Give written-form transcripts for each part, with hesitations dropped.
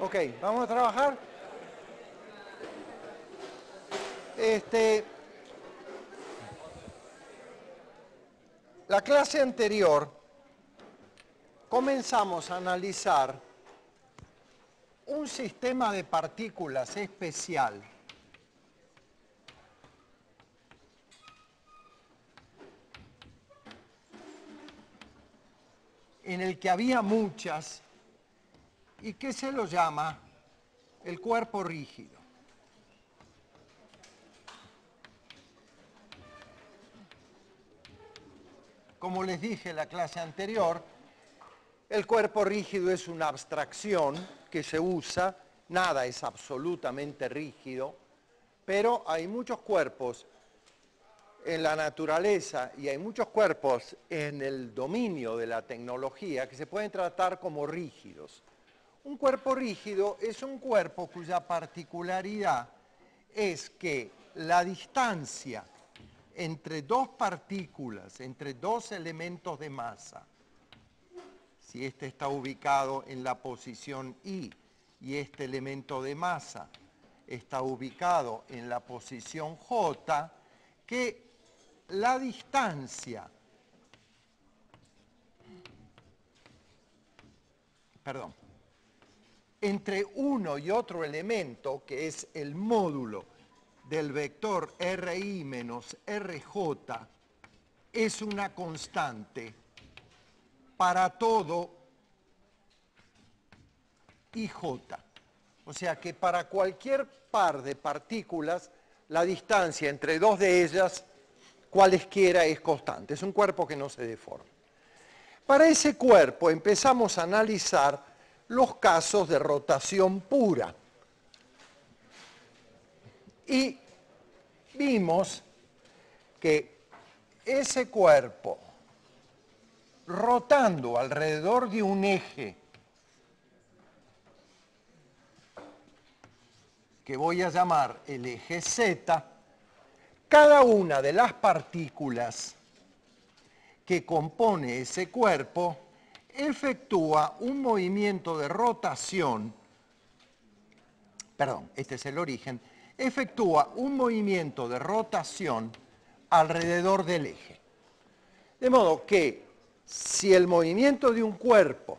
Ok, vamos a trabajar. La clase anterior comenzamos a analizar un sistema de partículas especial en el que había muchas y que se lo llama el cuerpo rígido. Como les dije en la clase anterior, el cuerpo rígido es una abstracción que se usa, nada es absolutamente rígido, pero hay muchos cuerpos en la naturaleza y hay muchos cuerpos en el dominio de la tecnología que se pueden tratar como rígidos. Un cuerpo rígido es un cuerpo cuya particularidad es que la distancia entre dos partículas, entre dos elementos de masa, si este está ubicado en la posición I y este elemento de masa está ubicado en la posición J, que la distancia, entre uno y otro elemento, que es el módulo del vector RI menos RJ, es una constante para todo IJ. O sea que para cualquier par de partículas, la distancia entre dos de ellas, cualesquiera, es constante. Es un cuerpo que no se deforma. Para ese cuerpo empezamos a analizar los casos de rotación pura. Y vimos que ese cuerpo, rotando alrededor de un eje que voy a llamar el eje Z, cada una de las partículas que compone ese cuerpo efectúa un movimiento de rotación, este es el origen, efectúa un movimiento de rotación alrededor del eje. De modo que si el movimiento de un cuerpo,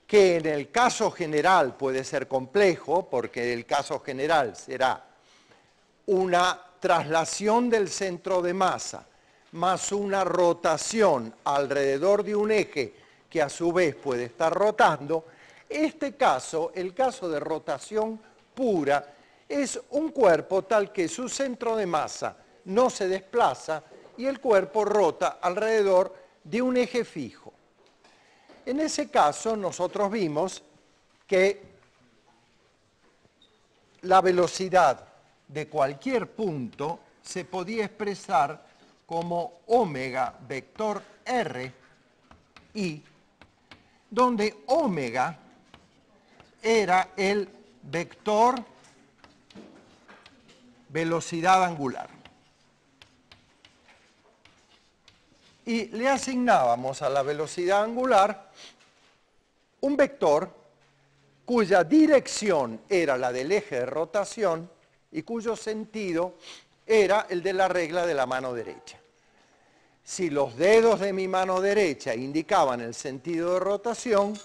que en el caso general puede ser complejo, porque el caso general será una traslación del centro de masa más una rotación alrededor de un eje que a su vez puede estar rotando, este caso, el caso de rotación pura, es un cuerpo tal que su centro de masa no se desplaza y el cuerpo rota alrededor de un eje fijo. En ese caso nosotros vimos que la velocidad de cualquier punto se podía expresar como omega vector R I, donde omega era el vector velocidad angular. Y le asignábamos a la velocidad angular un vector cuya dirección era la del eje de rotación y cuyo sentido era el de la regla de la mano derecha. Si los dedos de mi mano derecha indicaban el sentido de rotación,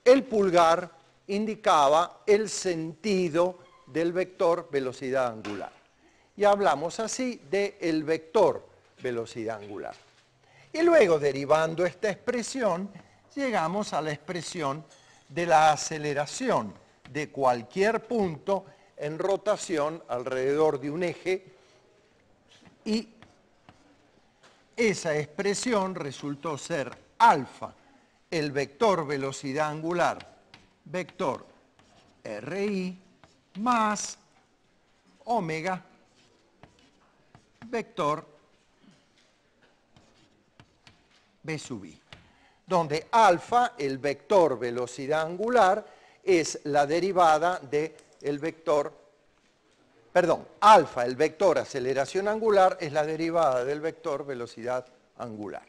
el pulgar indicaba el sentido del vector velocidad angular. Y hablamos así del vector velocidad angular. Y luego, derivando esta expresión, llegamos a la expresión de la aceleración de cualquier punto en rotación alrededor de un eje, y esa expresión resultó ser alfa, el vector velocidad angular, vector RI, más omega, vector B sub I, donde alfa, el vector velocidad angular, es la derivada del vector, alfa, el vector aceleración angular, es la derivada del vector velocidad angular.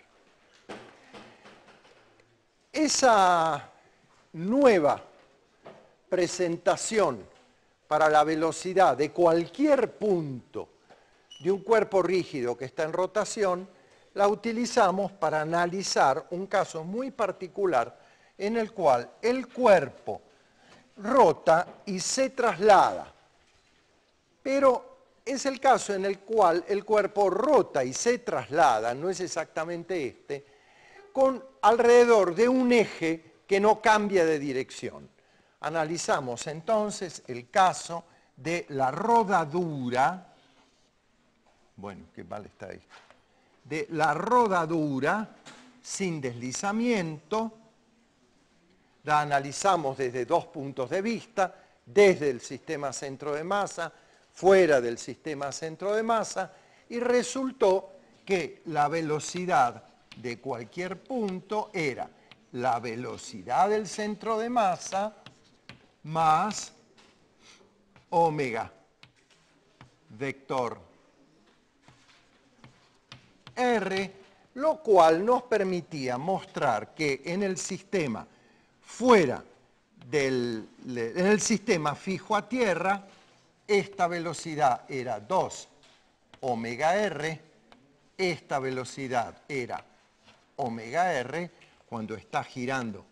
Esa nueva presentación para la velocidad de cualquier punto de un cuerpo rígido que está en rotación, la utilizamos para analizar un caso muy particular en el cual el cuerpo rota y se traslada. Pero es el caso en el cual el cuerpo rota y se traslada, no es exactamente este, con alrededor de un eje que no cambia de dirección. Analizamos entonces el caso de la rodadura, bueno, qué mal está esto, de la rodadura sin deslizamiento. La analizamos desde dos puntos de vista, desde el sistema centro de masa, fuera del sistema centro de masa, y resultó que la velocidad de cualquier punto era la velocidad del centro de masa más omega, vector R, lo cual nos permitía mostrar que en el sistema en el sistema fijo a tierra, esta velocidad era 2 omega R, esta velocidad era omega R, cuando está girando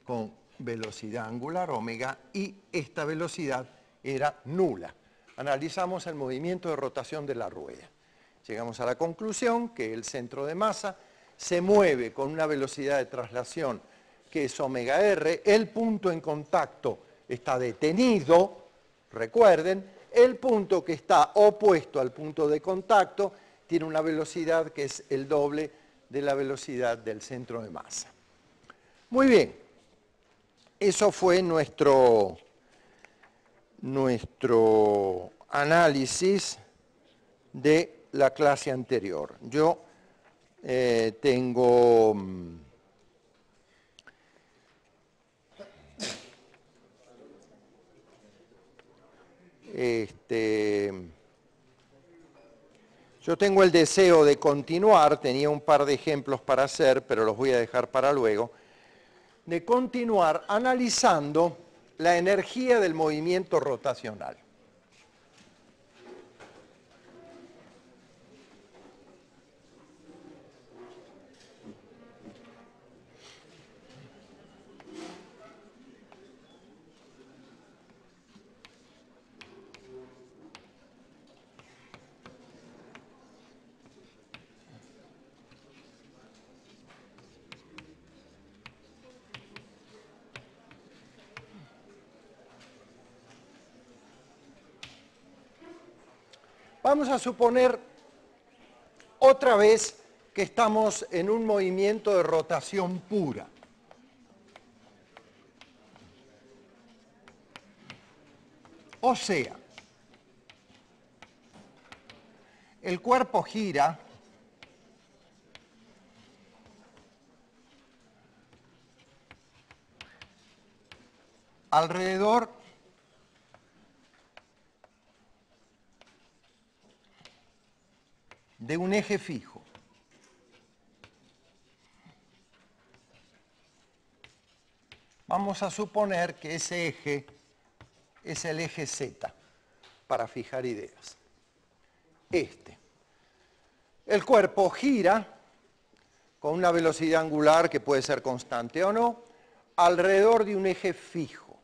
con velocidad angular omega, y esta velocidad era nula. Analizamos el movimiento de rotación de la rueda. Llegamos a la conclusión que el centro de masa se mueve con una velocidad de traslación que es omega R, el punto en contacto está detenido, recuerden, el punto que está opuesto al punto de contacto tiene una velocidad que es el doble de la velocidad del centro de masa. Muy bien, eso fue nuestro análisis de la clase anterior. Yo tengo el deseo de continuar, tenía un par de ejemplos para hacer, pero los voy a dejar para luego, de continuar analizando la energía del movimiento rotacional. Vamos a suponer otra vez que estamos en un movimiento de rotación pura. O sea, el cuerpo gira alrededor de un eje fijo. Vamos a suponer que ese eje es el eje Z, para fijar ideas. El cuerpo gira con una velocidad angular que puede ser constante o no, alrededor de un eje fijo.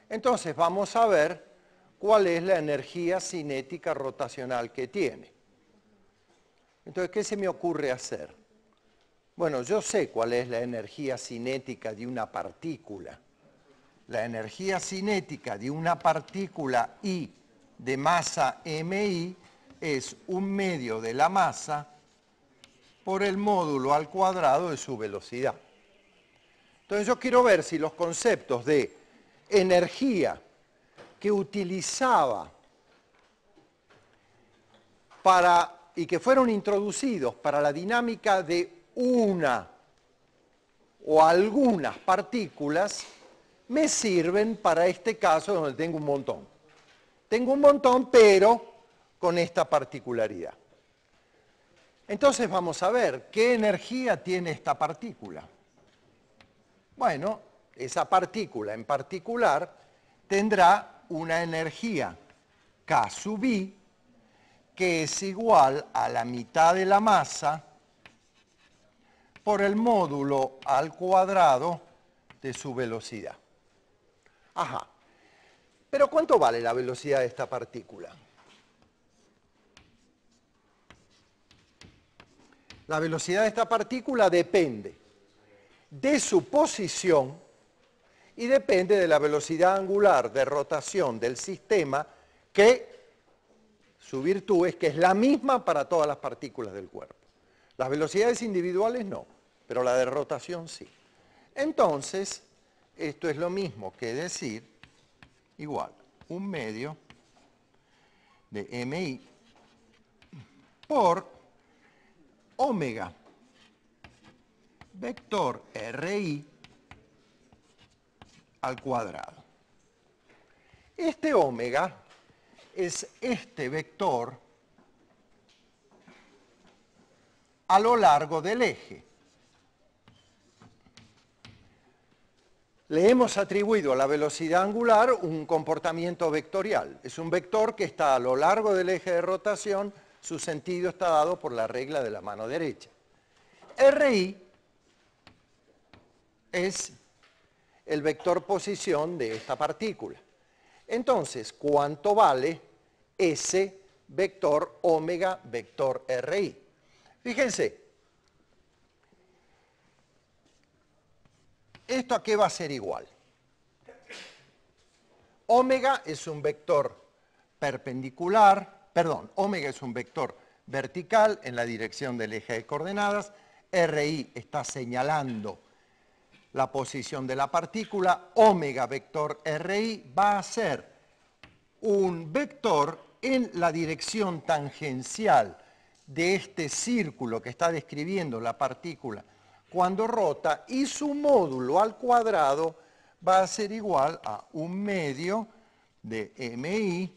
Entonces vamos a ver cuál es la energía cinética rotacional que tiene. Entonces, ¿qué se me ocurre hacer? Bueno, yo sé cuál es la energía cinética de una partícula. La energía cinética de una partícula I de masa MI es 1/2 de la masa por el módulo al cuadrado de su velocidad. Entonces yo quiero ver si los conceptos de energía que utilizaba y que fueron introducidos para la dinámica de una o algunas partículas me sirven para este caso donde tengo un montón. Tengo un montón, pero con esta particularidad. Entonces vamos a ver qué energía tiene esta partícula. Bueno, esa partícula en particular tendrá una energía K sub I que es igual a la mitad de la masa por el módulo al cuadrado de su velocidad. Ajá. Pero ¿cuánto vale la velocidad de esta partícula? La velocidad de esta partícula depende de su posición y depende de la velocidad angular de rotación del sistema, que su virtud es que es la misma para todas las partículas del cuerpo. Las velocidades individuales no, pero la de rotación sí. Entonces, esto es lo mismo que decir igual 1/2 de MI por omega vector RI al cuadrado. Este omega es este vector a lo largo del eje. Le hemos atribuido a la velocidad angular un comportamiento vectorial. Es un vector que está a lo largo del eje de rotación, su sentido está dado por la regla de la mano derecha. RI es el vector posición de esta partícula. Entonces, ¿cuánto vale ese vector omega vector RI? Fíjense, ¿esto a qué va a ser igual? Omega es un vector perpendicular, perdón, omega es un vector vertical en la dirección del eje de coordenadas, RI está señalando la posición de la partícula, omega vector RI va a ser un vector en la dirección tangencial de este círculo que está describiendo la partícula cuando rota, y su módulo al cuadrado va a ser igual a 1/2 de MI.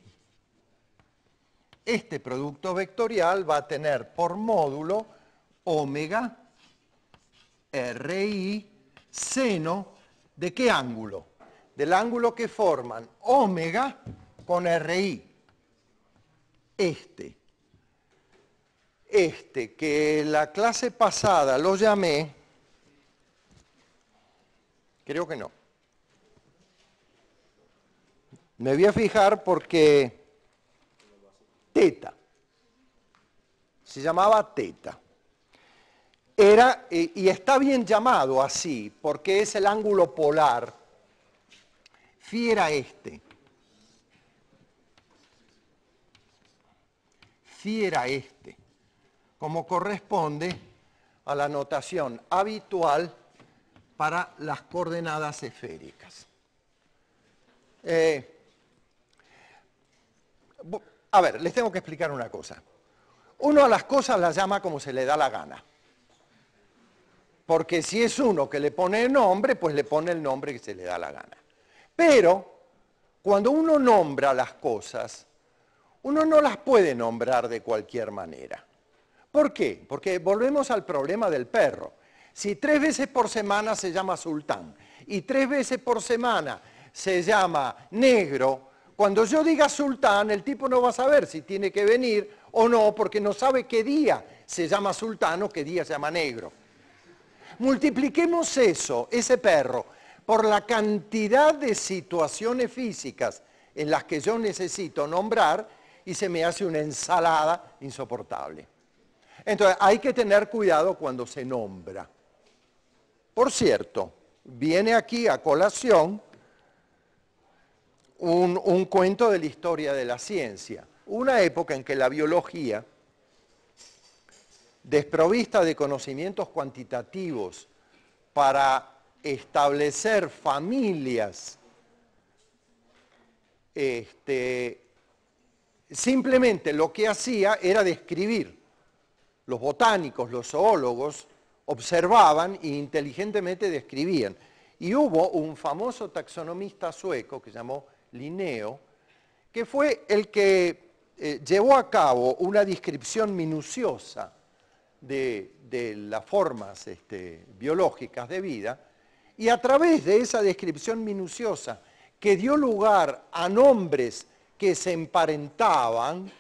Este producto vectorial va a tener por módulo omega RI seno ¿de qué ángulo? Del ángulo que forman omega con RI. Este que la clase pasada lo llamé, creo que no. Me voy a fijar porque teta. Se llamaba teta. Era, y está bien llamado así, porque es el ángulo polar. Phi era este. Phi era este, como corresponde a la notación habitual para las coordenadas esféricas. A ver, les tengo que explicar una cosa. Uno a las cosas las llama como se le da la gana. Porque si es uno que le pone el nombre, pues le pone el nombre que se le da la gana. Pero, cuando uno nombra las cosas, uno no las puede nombrar de cualquier manera. ¿Por qué? Porque volvemos al problema del perro. Si 3 veces por semana se llama sultán y 3 veces por semana se llama negro, cuando yo diga sultán, el tipo no va a saber si tiene que venir o no, porque no sabe qué día se llama sultán o qué día se llama negro. Multipliquemos eso, ese perro, por la cantidad de situaciones físicas en las que yo necesito nombrar y se me hace una ensalada insoportable. Entonces, hay que tener cuidado cuando se nombra. Por cierto, viene aquí a colación un cuento de la historia de la ciencia. Una época en que la biología, desprovista de conocimientos cuantitativos para establecer familias, simplemente lo que hacía era describir. Los botánicos, los zoólogos, observaban e inteligentemente describían. Y hubo un famoso taxonomista sueco que se llamó Linneo, que fue el que llevó a cabo una descripción minuciosa de las formas biológicas de vida, Y a través de esa descripción minuciosa que dio lugar a nombres que se emparentaban,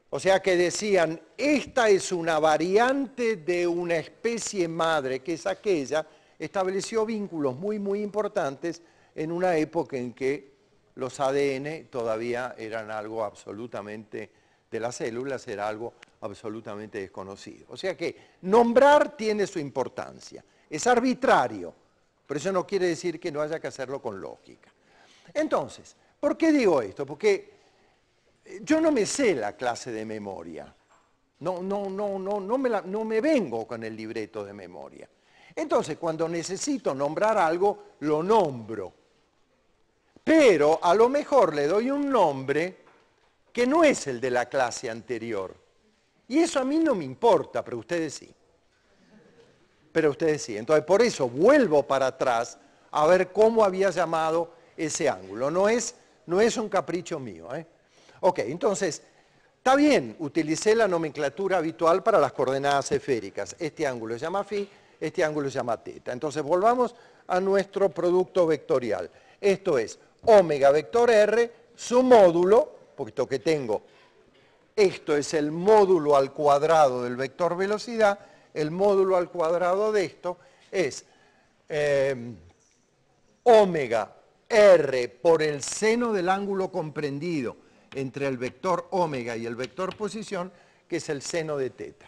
o sea que decían, esta es una variante de una especie madre, que es aquella, estableció vínculos muy, muy importantes en una época en que los ADN todavía eran algo absolutamente, de las células era algo absolutamente desconocido. O sea que nombrar tiene su importancia. Es arbitrario, pero eso no quiere decir que no haya que hacerlo con lógica. Entonces, ¿por qué digo esto? Porque yo no me sé la clase de memoria. No me vengo con el libreto de memoria. Entonces, cuando necesito nombrar algo, lo nombro. Pero a lo mejor le doy un nombre que no es el de la clase anterior. Y eso a mí no me importa, pero ustedes sí. Pero ustedes sí. Entonces, por eso vuelvo para atrás a ver cómo había llamado ese ángulo. No es un capricho mío. Ok, entonces, está bien, utilicé la nomenclatura habitual para las coordenadas esféricas. Este ángulo se llama phi, este ángulo se llama teta. Entonces, volvamos a nuestro producto vectorial. Esto es omega vector r, su módulo, puesto que tengo, esto es el módulo al cuadrado del vector velocidad, el módulo al cuadrado de esto es omega r por el seno del ángulo comprendido entre el vector omega y el vector posición, que es el seno de teta,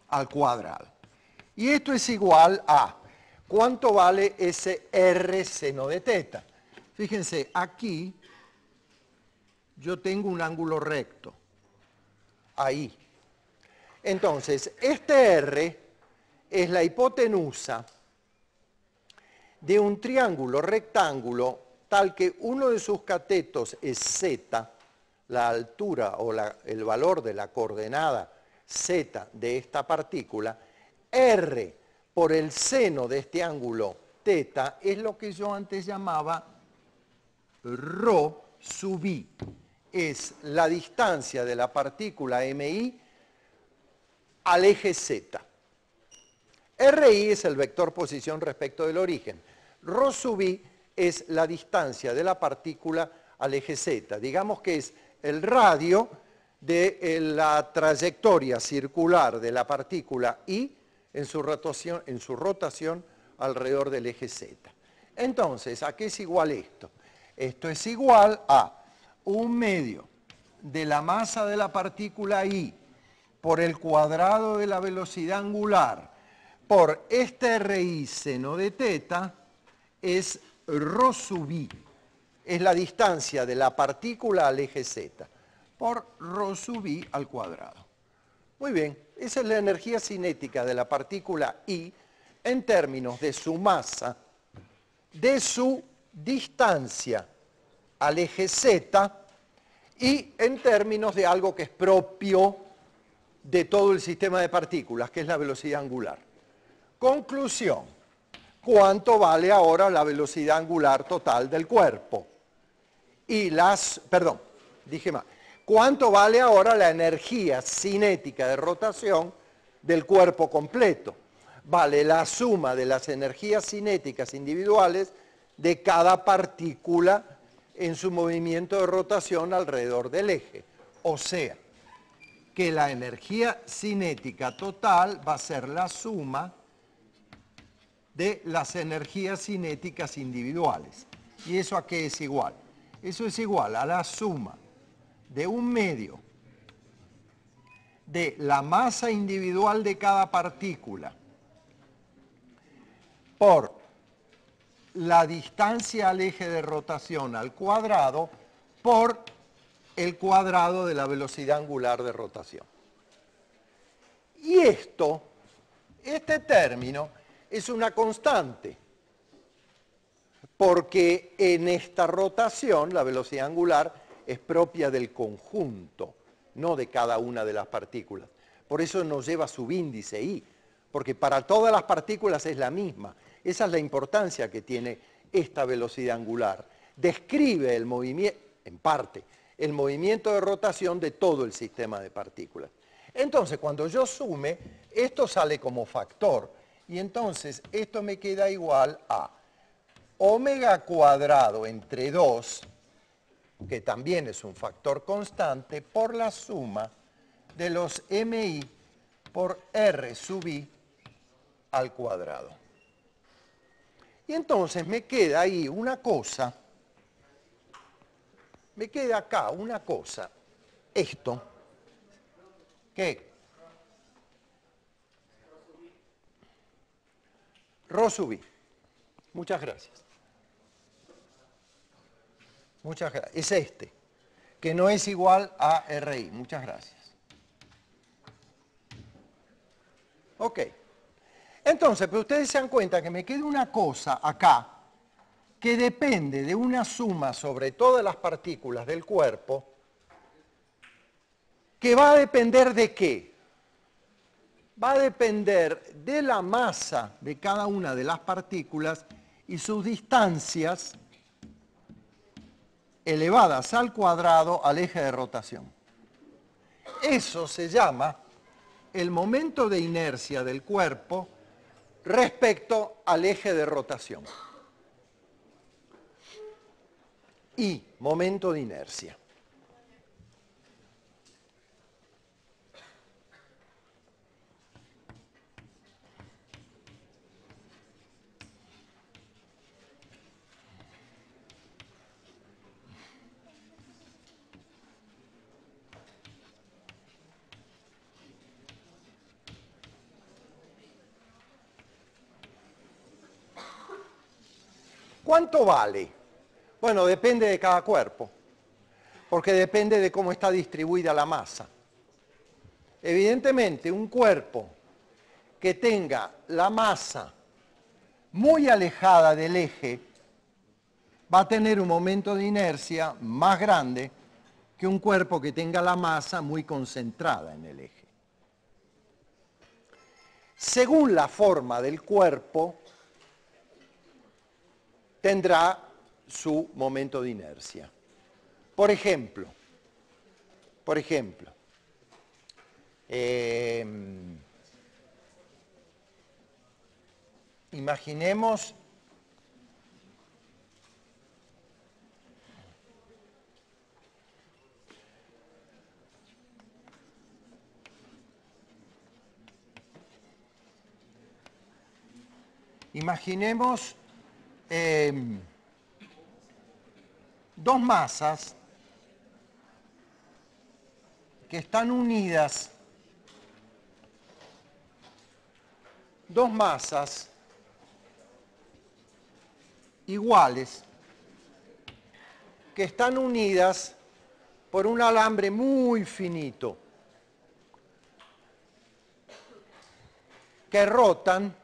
al cuadrado. Y esto es igual a, ¿cuánto vale ese r seno de teta? Fíjense, aquí yo tengo un ángulo recto, ahí. Entonces, este r es la hipotenusa de un triángulo rectángulo tal que uno de sus catetos es z, la altura o el valor de la coordenada z de esta partícula, r por el seno de este ángulo teta es lo que yo antes llamaba ρ sub i. Es la distancia de la partícula mi al eje z. Ri es el vector posición respecto del origen. Ρ sub i es la distancia de la partícula al eje z. Digamos que es el radio de la trayectoria circular de la partícula i en su rotación alrededor del eje z. Entonces, ¿a qué es igual esto? Esto es igual a 1/2 de la masa de la partícula i por el cuadrado de la velocidad angular por este RI seno de teta es ρ sub i. Es la distancia de la partícula al eje z por ρ sub i al cuadrado. Muy bien, esa es la energía cinética de la partícula i en términos de su masa, de su distancia al eje z y en términos de algo que es propio de todo el sistema de partículas, que es la velocidad angular. Conclusión, ¿cuánto vale ahora la velocidad angular total del cuerpo? ¿Cuánto vale ahora la energía cinética de rotación del cuerpo completo? Vale la suma de las energías cinéticas individuales de cada partícula en su movimiento de rotación alrededor del eje. O sea, que la energía cinética total va a ser la suma de las energías cinéticas individuales. ¿Y eso a qué es igual? Eso es igual a la suma de 1/2 de la masa individual de cada partícula por la distancia al eje de rotación al cuadrado por el cuadrado de la velocidad angular de rotación. Y este término es una constante, porque en esta rotación la velocidad angular es propia del conjunto, no de cada una de las partículas. Por eso nos lleva subíndice i, porque para todas las partículas es la misma. Esa es la importancia que tiene esta velocidad angular. Describe el movimiento, en parte, el movimiento de rotación de todo el sistema de partículas. Entonces, cuando yo sume, Esto sale como factor. Y entonces esto me queda igual a omega cuadrado entre 2, que también es un factor constante, por la suma de los mi por r sub i al cuadrado. Y entonces me queda ahí una cosa, me queda acá una cosa, esto, que rho sub i. Muchas gracias. Muchas gracias. Es este, que no es igual a RI. Muchas gracias. Ok. Entonces, pero ustedes se dan cuenta que me queda una cosa acá que depende de una suma sobre todas las partículas del cuerpo, que va a depender ¿de qué? Va a depender de la masa de cada una de las partículas y sus distancias elevadas al cuadrado al eje de rotación. Eso se llama el momento de inercia del cuerpo respecto al eje de rotación. Y momento de inercia. ¿Cuánto vale? Bueno, depende de cada cuerpo, porque depende de cómo está distribuida la masa. Evidentemente, un cuerpo que tenga la masa muy alejada del eje va a tener un momento de inercia más grande que un cuerpo que tenga la masa muy concentrada en el eje. Según la forma del cuerpo, tendrá su momento de inercia. Por ejemplo, imaginemos dos masas que están unidas, dos masas iguales que están unidas por un alambre muy finito, que rotan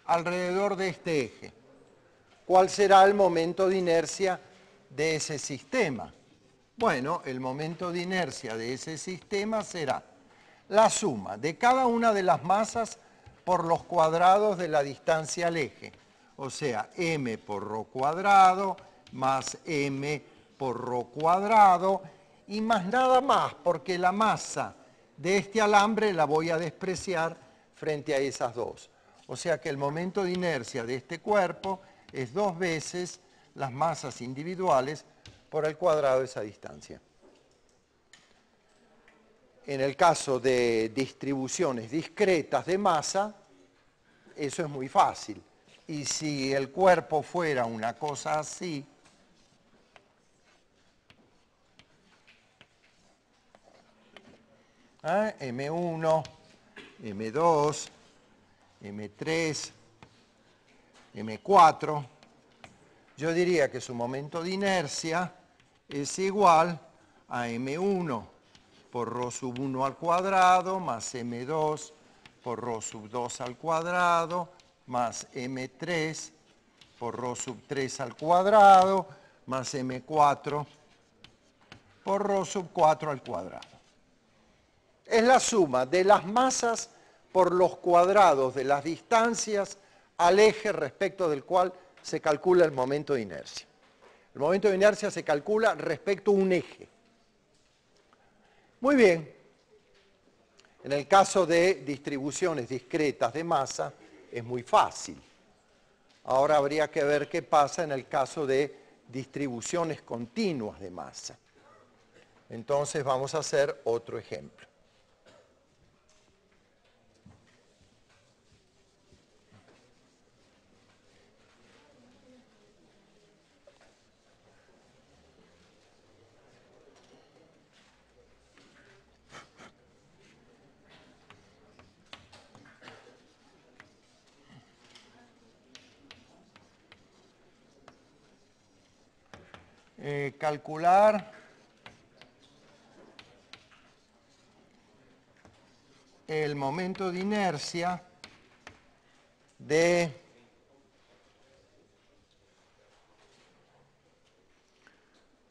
alrededor de este eje. ¿Cuál será el momento de inercia de ese sistema? Bueno, el momento de inercia de ese sistema será la suma de cada una de las masas por los cuadrados de la distancia al eje. O sea, m por ρ cuadrado más m por ρ cuadrado y más nada más, porque la masa de este alambre la voy a despreciar frente a esas dos. O sea que el momento de inercia de este cuerpo es 2 veces las masas individuales por el cuadrado de esa distancia. En el caso de distribuciones discretas de masa, eso es muy fácil. Y si el cuerpo fuera una cosa así, M1, M2, M3, M4, yo diría que su momento de inercia es igual a M1 por ρ sub 1 al cuadrado más M2 por ρ sub 2 al cuadrado más M3 por ρ sub 3 al cuadrado más M4 por ρ sub 4 al cuadrado. Es la suma de las masas por los cuadrados de las distancias al eje respecto del cual se calcula el momento de inercia. El momento de inercia se calcula respecto a un eje. Muy bien. En el caso de distribuciones discretas de masa es muy fácil. Ahora habría que ver qué pasa en el caso de distribuciones continuas de masa. Entonces vamos a hacer otro ejemplo. Calcular el momento de inercia de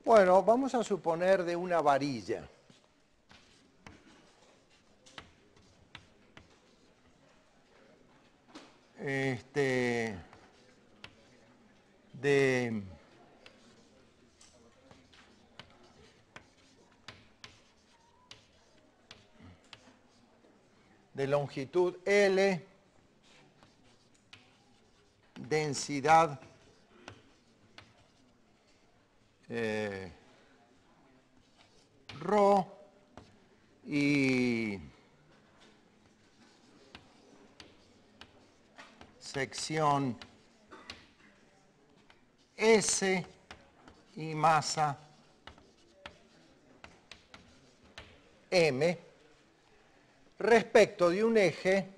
bueno, vamos a suponer de una varilla. De longitud L, densidad ρ y sección S y masa M respecto de un eje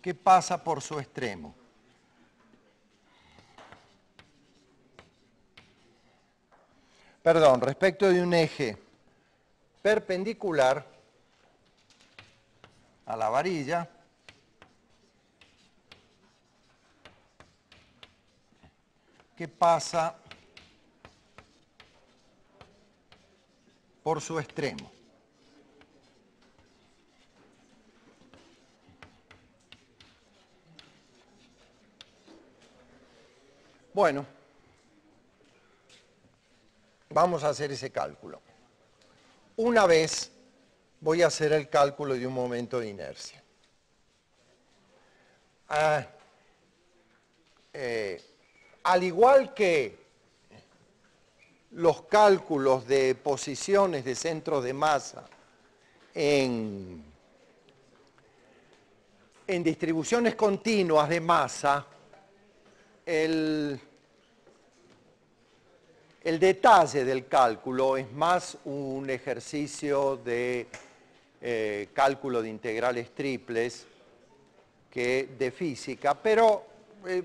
que pasa por su extremo. Perdón, respecto de un eje perpendicular a la varilla que pasa por su extremo. Bueno, vamos a hacer ese cálculo. Una vez voy a hacer el cálculo de un momento de inercia. Al igual que los cálculos de posiciones de centros de masa en distribuciones continuas de masa, el detalle del cálculo es más un ejercicio de cálculo de integrales triples que de física, pero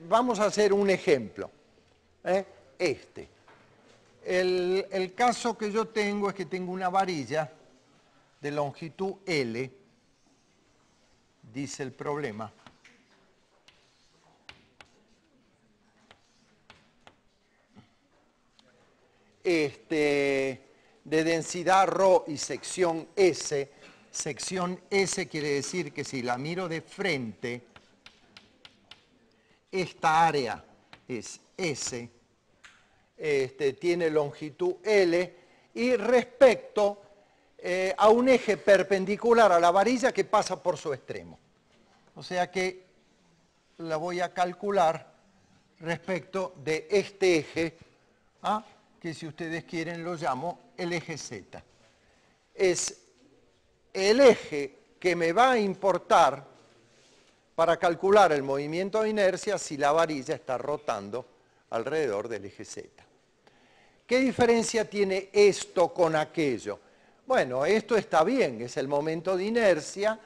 vamos a hacer un ejemplo. El caso que yo tengo es que tengo una varilla de longitud L, dice el problema. De densidad ρ y sección S. Sección S quiere decir que si la miro de frente, esta área es S, tiene longitud L y respecto a un eje perpendicular a la varilla que pasa por su extremo. O sea que la voy a calcular respecto de este eje, que si ustedes quieren lo llamo el eje Z. Es el eje que me va a importar para calcular el movimiento de inercia si la varilla está rotando alrededor del eje Z. ¿Qué diferencia tiene esto con aquello? Bueno, esto está bien, es el momento de inercia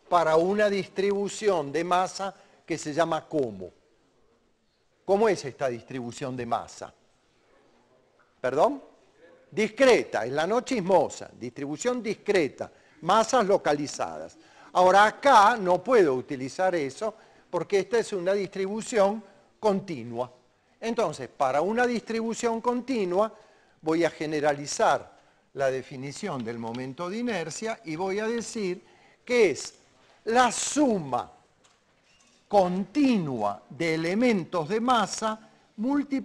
para una distribución de masa que se llama ¿cómo? ¿Cómo es esta distribución de masa? ¿Perdón? Discreta, es la no chismosa, distribución discreta, masas localizadas. Ahora acá no puedo utilizar eso porque esta es una distribución continua. Entonces, para una distribución continua voy a generalizar la definición del momento de inercia y voy a decir que es la suma continua de elementos de masa multiplicada